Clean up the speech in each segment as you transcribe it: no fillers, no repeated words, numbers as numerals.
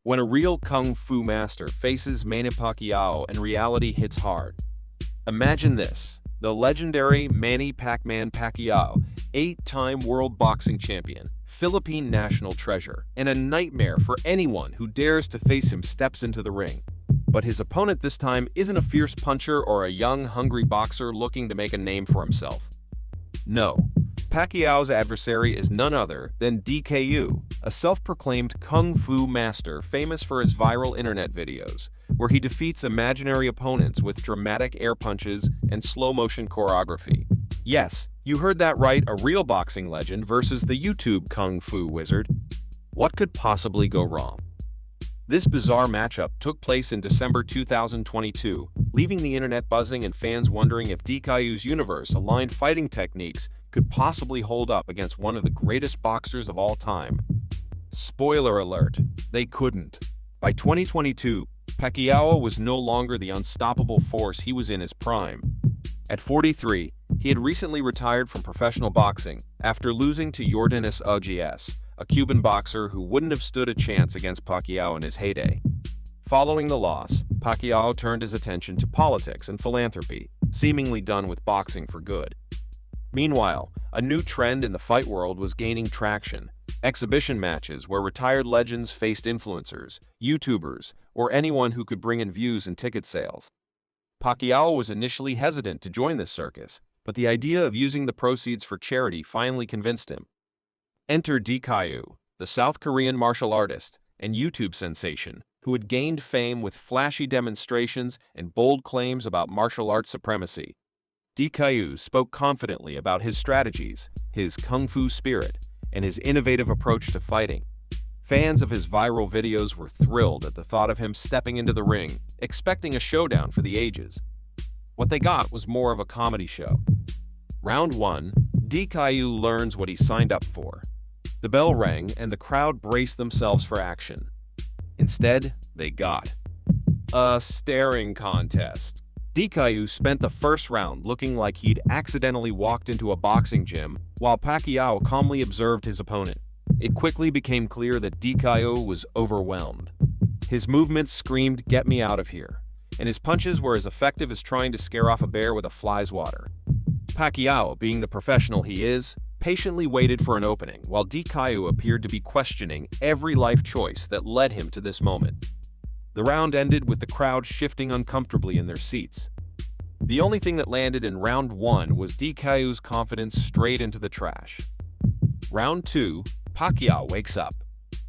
When a real kung fu master faces Manny Pacquiao and reality hits hard. Imagine this: the legendary Manny Pacquiao, 8-time world boxing champion, Philippine national treasure, and a nightmare for anyone who dares to face him steps into the ring. But his opponent this time isn't a fierce puncher or a young, hungry boxer looking to make a name for himself. No, Pacquiao's adversary is none other than DKU, a self-proclaimed kung fu master famous for his viral internet videos, where he defeats imaginary opponents with dramatic air punches and slow-motion choreography. Yes, you heard that right, a real boxing legend versus the YouTube kung fu wizard. What could possibly go wrong? This bizarre matchup took place in December 2022, leaving the internet buzzing and fans wondering if DKU's universe-aligned fighting techniques could possibly hold up against one of the greatest boxers of all time. Spoiler alert, they couldn't. By 2022, Pacquiao was no longer the unstoppable force he was in his prime. At 43, he had recently retired from professional boxing after losing to Yordenis Ugas, a Cuban boxer who wouldn't have stood a chance against Pacquiao in his heyday. Following the loss, Pacquiao turned his attention to politics and philanthropy, seemingly done with boxing for good. Meanwhile, a new trend in the fight world was gaining traction: exhibition matches where retired legends faced influencers, YouTubers, or anyone who could bring in views and ticket sales. Pacquiao was initially hesitant to join this circus, but the idea of using the proceeds for charity finally convinced him. Enter DKU, the South Korean martial artist and YouTube sensation, who had gained fame with flashy demonstrations and bold claims about martial arts supremacy. DKU spoke confidently about his strategies, his kung fu spirit, and his innovative approach to fighting. Fans of his viral videos were thrilled at the thought of him stepping into the ring, expecting a showdown for the ages. What they got was more of a comedy show. Round 1, DKU learns what he signed up for. The bell rang and the crowd braced themselves for action. Instead, they got a staring contest. DKU spent the first round looking like he'd accidentally walked into a boxing gym, while Pacquiao calmly observed his opponent. It quickly became clear that DKU was overwhelmed. His movements screamed, "Get me out of here," and his punches were as effective as trying to scare off a bear with a fly's water. Pacquiao, being the professional he is, patiently waited for an opening, while DKU appeared to be questioning every life choice that led him to this moment. The round ended with the crowd shifting uncomfortably in their seats. The only thing that landed in round 1 was DKU's confidence straight into the trash. Round 2, Pacquiao wakes up.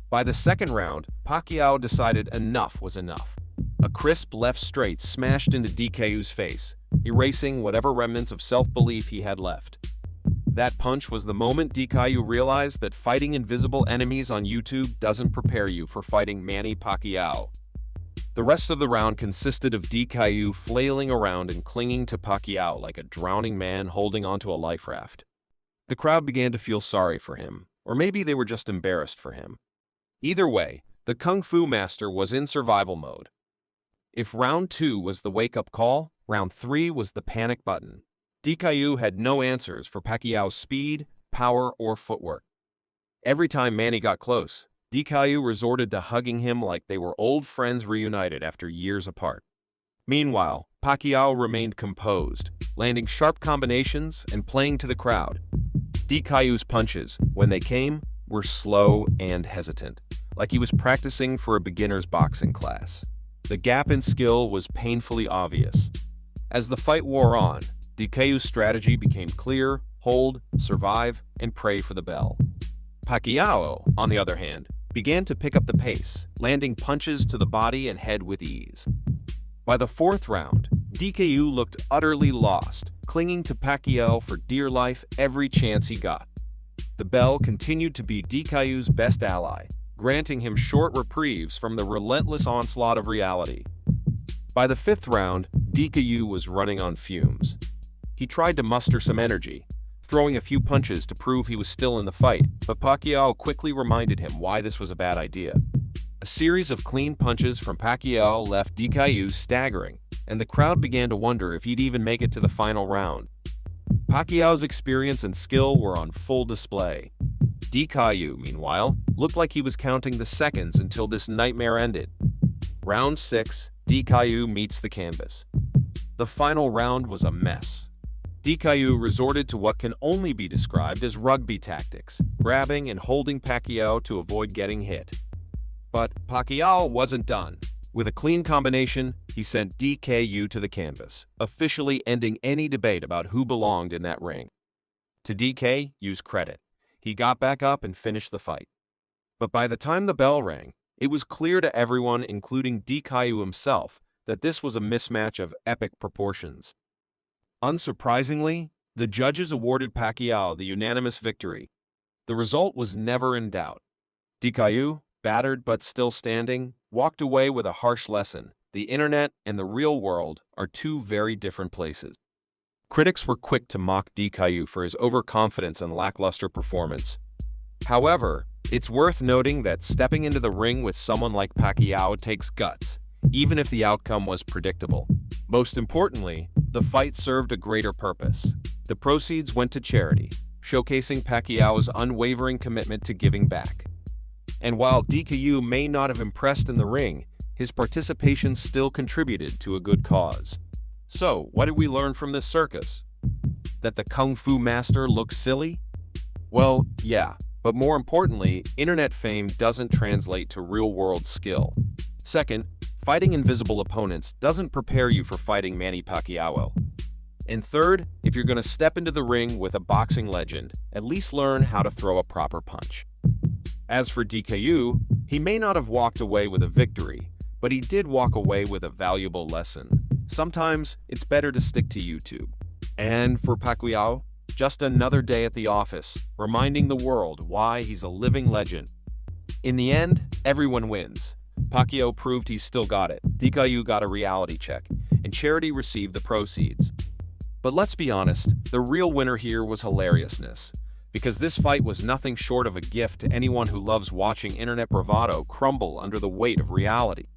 By the second round, Pacquiao decided enough was enough. A crisp left straight smashed into DKU's face, erasing whatever remnants of self-belief he had left. That punch was the moment DKU realized that fighting invisible enemies on YouTube doesn't prepare you for fighting Manny Pacquiao. The rest of the round consisted of DKU flailing around and clinging to Pacquiao like a drowning man holding onto a life raft. The crowd began to feel sorry for him, or maybe they were just embarrassed for him. Either way, the Kung Fu master was in survival mode. If round 2 was the wake-up call, round 3 was the panic button. DKU had no answers for Pacquiao's speed, power, or footwork. Every time Manny got close, DKU resorted to hugging him like they were old friends reunited after years apart. Meanwhile, Pacquiao remained composed, landing sharp combinations and playing to the crowd. DKU's punches, when they came, were slow and hesitant, like he was practicing for a beginner's boxing class. The gap in skill was painfully obvious. As the fight wore on, DKU's strategy became clear: hold, survive, and pray for the bell. Pacquiao, on the other hand, began to pick up the pace, landing punches to the body and head with ease. By the 4th round, DKU looked utterly lost, clinging to Pacquiao for dear life every chance he got. The bell continued to be DKU's best ally, granting him short reprieves from the relentless onslaught of reality. By the 5th round, DKU was running on fumes. He tried to muster some energy, throwing a few punches to prove he was still in the fight, but Pacquiao quickly reminded him why this was a bad idea. A series of clean punches from Pacquiao left DKU staggering, and the crowd began to wonder if he'd even make it to the final round. Pacquiao's experience and skill were on full display. DKU, meanwhile, looked like he was counting the seconds until this nightmare ended. Round 6, DKU meets the canvas. The final round was a mess. DKU resorted to what can only be described as rugby tactics, grabbing and holding Pacquiao to avoid getting hit. But Pacquiao wasn't done. With a clean combination, he sent DKU to the canvas, officially ending any debate about who belonged in that ring. To DKU's credit, he got back up and finished the fight. But by the time the bell rang, it was clear to everyone, including DKU himself, that this was a mismatch of epic proportions. Unsurprisingly, the judges awarded Pacquiao the unanimous victory. The result was never in doubt. DKU, battered but still standing, walked away with a harsh lesson. The internet and the real world are two very different places. Critics were quick to mock DKU for his overconfidence and lackluster performance. However, it's worth noting that stepping into the ring with someone like Pacquiao takes guts, even if the outcome was predictable. Most importantly, the fight served a greater purpose. The proceeds went to charity, showcasing Pacquiao's unwavering commitment to giving back. And while DKU may not have impressed in the ring, his participation still contributed to a good cause. So, what did we learn from this circus? That the Kung Fu master looks silly? Well, yeah, but more importantly, internet fame doesn't translate to real-world skill. Second, fighting invisible opponents doesn't prepare you for fighting Manny Pacquiao. And third, if you're going to step into the ring with a boxing legend, at least learn how to throw a proper punch. As for DKU, he may not have walked away with a victory, but he did walk away with a valuable lesson. Sometimes it's better to stick to YouTube. And for Pacquiao, just another day at the office, reminding the world why he's a living legend. In the end, everyone wins. Pacquiao proved he still got it, DKU got a reality check, and charity received the proceeds. But let's be honest, the real winner here was hilariousness. Because this fight was nothing short of a gift to anyone who loves watching internet bravado crumble under the weight of reality.